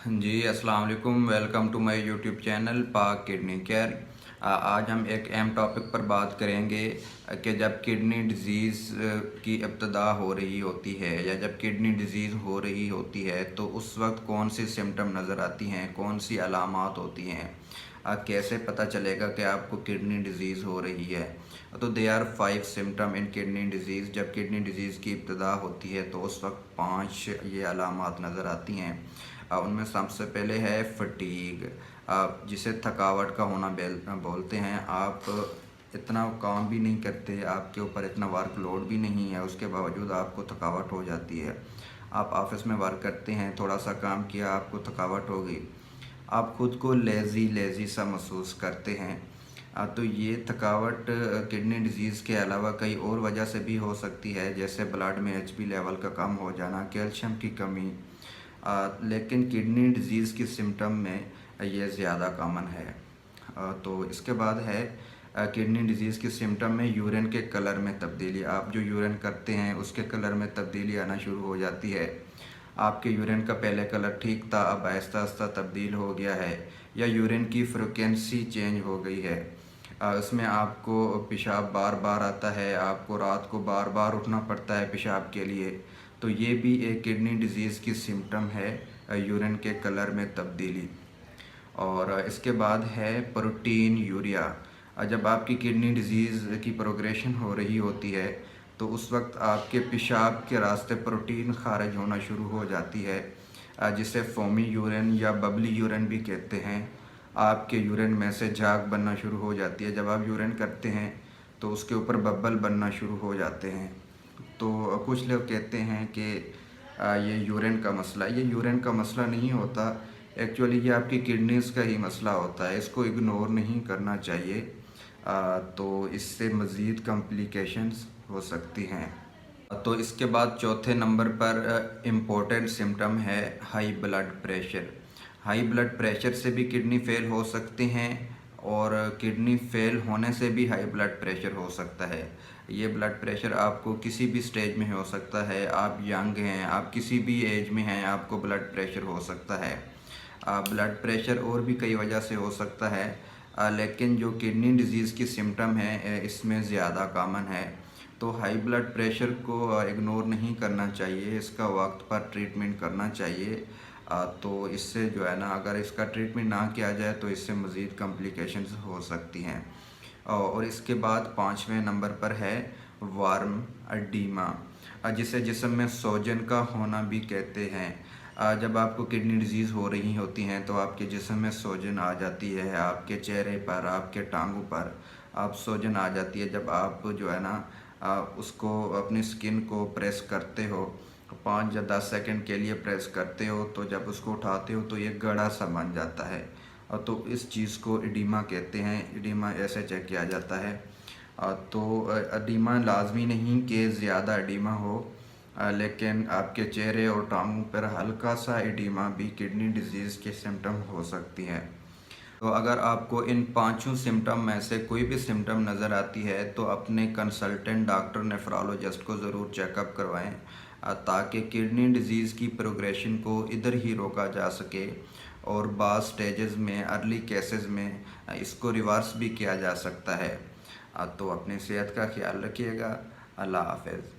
जी अस्सलाम वालेकुम। Welcome to my YouTube channel Pak Kidney Care. आज हम एक अहम टॉपिक पर बात करेंगे कि जब किडनी डिजीज़ की इब्तदा हो रही होती है या जब किडनी डिजीज़ हो रही होती है तो उस वक्त कौन सी सिम्टम नज़र आती हैं, कौन सी अलामात होती हैं, कैसे पता चलेगा कि आपको किडनी डिजीज़ हो रही है। तो they are 5 symptom in kidney disease. जब किडनी डिजीज़ की इब्तदा होती है तो उस वक्त 5 ये अलामात नज़र आती हैं। उनमें सबसे पहले है फटीग, जिसे थकावट का होना बोलते हैं। आप इतना काम भी नहीं करते, आपके ऊपर इतना वर्क लोड भी नहीं है, उसके बावजूद आपको थकावट हो जाती है। आप ऑफिस में वर्क करते हैं, थोड़ा सा काम किया, आपको थकावट हो गई, आप खुद को लेज़ी सा महसूस करते हैं। तो ये थकावट किडनी डिजीज़ के अलावा कई और वजह से भी हो सकती है, जैसे ब्लड में एचबी लेवल का कम हो जाना, कैल्शियम की कमी। लेकिन किडनी डिजीज़ की सिम्टम में ये ज़्यादा कॉमन है। तो इसके बाद है किडनी डिजीज़ की सिम्टम में यूरिन के कलर में तब्दीली। आप जो यूरिन करते हैं उसके कलर में तब्दीली आना शुरू हो जाती है। आपके यूरिन का पहले कलर ठीक था, अब आहिस्ता आहिस्ता तब्दील हो गया है, या यूरिन की फ्रिक्वेंसी चेंज हो गई है। उसमें आपको पेशाब बार बार आता है, आपको रात को बार बार उठना पड़ता है पेशाब के लिए। तो ये भी एक किडनी डिजीज़ की सिम्टम है, यूरिन के कलर में तब्दीली। और इसके बाद है प्रोटीन यूरिया। जब आपकी किडनी डिजीज़ की प्रोग्रेशन हो रही होती है तो उस वक्त आपके पेशाब के रास्ते प्रोटीन खारिज होना शुरू हो जाती है, जिसे फोमी यूरिन या बबली यूरिन भी कहते हैं। आपके यूरिन में से झाग बनना शुरू हो जाती है। जब आप यूरिन करते हैं तो उसके ऊपर बबल बनना शुरू हो जाते हैं। तो कुछ लोग कहते हैं कि ये यूरिन का मसला, ये यूरिन का मसला नहीं होता। एक्चुअली ये आपकी किडनीज़ का ही मसला होता है, इसको इग्नोर नहीं करना चाहिए। तो इससे मज़ीद कॉम्प्लिकेशंस हो सकती हैं। तो इसके बाद चौथे नंबर पर इम्पोर्टेंट सिम्टम है high blood pressure. High blood pressure से भी किडनी फेल हो सकते हैं, और किडनी फेल होने से भी हाई ब्लड प्रेशर हो सकता है। ये ब्लड प्रेशर आपको किसी भी स्टेज में हो सकता है। आप यंग हैं, आप किसी भी एज में हैं, आपको ब्लड प्रेशर हो सकता है। ब्लड प्रेशर और भी कई वजह से हो सकता है, लेकिन जो किडनी डिजीज़ की सिम्टम है इसमें ज़्यादा कॉमन है। तो हाई ब्लड प्रेशर को इग्नोर नहीं करना चाहिए, इसका वक्त पर ट्रीटमेंट करना चाहिए। तो इससे जो है ना, अगर इसका ट्रीटमेंट ना किया जाए तो इससे मज़ीद कॉम्प्लिकेशंस हो सकती हैं। और इसके बाद पाँचवें नंबर पर है वार्म एडीमा, जिसे जिस्म में सोजन का होना भी कहते हैं। जब आपको किडनी डिजीज़ हो रही होती हैं तो आपके जिस्म में सोजन आ जाती है, आपके चेहरे पर, आपके टांगों पर आप सोजन आ जाती है। जब आप जो है ना उसको अपनी स्किन को प्रेस करते हो, 5 या 10 सेकंड के लिए प्रेस करते हो, तो जब उसको उठाते हो तो ये गड़ा सा बन जाता है। तो इस चीज़ को एडीमा कहते हैं। एडीमा ऐसे चेक किया जाता है। तो एडीमा लाजमी नहीं कि ज़्यादा एडीमा हो, लेकिन आपके चेहरे और टांगों पर हल्का सा एडीमा भी किडनी डिजीज़ के सिम्टम हो सकती हैं। तो अगर आपको इन पांचों सिम्टम में से कोई भी सिम्टम नज़र आती है तो अपने कंसल्टेंट डॉक्टर नेफ्रोलॉजिस्ट को ज़रूर चेकअप करवाएं, ताकि किडनी डिजीज़ की प्रोग्रेशन को इधर ही रोका जा सके, और बाज़ स्टेजेस में, अर्ली केसेस में इसको रिवर्स भी किया जा सकता है। तो अपनी सेहत का ख्याल रखिएगा। अल्लाह हाफ़िज़।